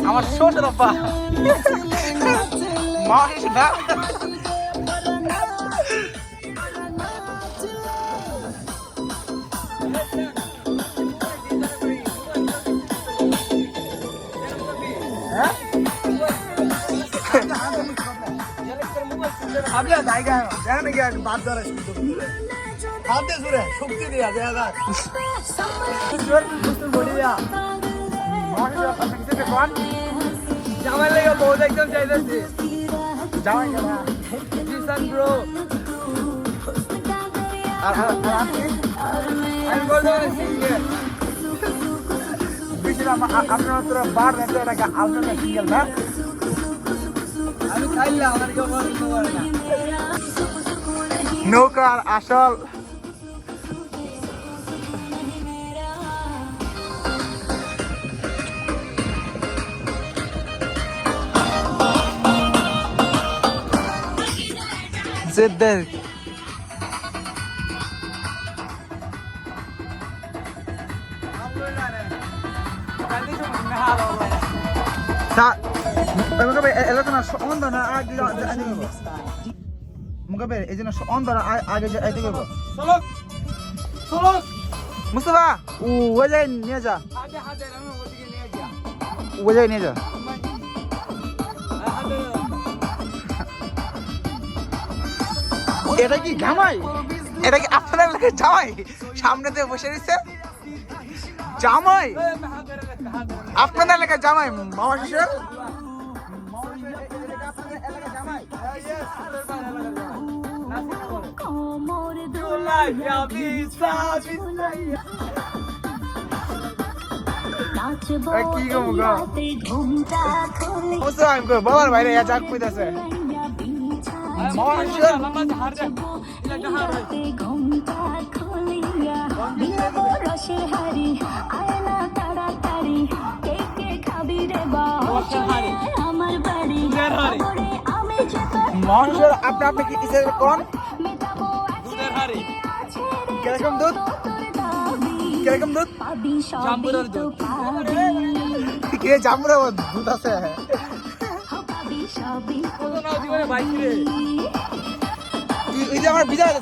আমার শ্বশুর আব্বা মা না আবিয়া জায়গা দেখেন নাকি এক বাদ ধরে হাত দিয়ে জুড়ে শক্তি দিয়া দেখা জামাই লেগে বহুত একদম চাইতেছি জামাই গেলা কিষান ব্রো আর আমি বলতে পারি সিঙ্গেল আপনার তোরা বার নেতে এটাকে আলট্রা সিঙ্গেল না আমি খাইলাম আমার কেউ পছন্দ করে না নৌকার আসল জেদ্দের মুস্তফা ওই নিয়ে যা ওই নিয়ে যা এটা কি জামাই এটা কি আপনার এলাকায় জামাই সামনে দিয়ে বসে রয়েছে জামাই আপনাদের এলাকায় জামাই মামা শ্বশুর বাবার বাইরে যাক কইতাছে আপনি কি কোন কিরকম দুধ কিরকম দুধ জাম্বুরের দুধ কে জাম্বুরের দুধ আছে আমার বিজয়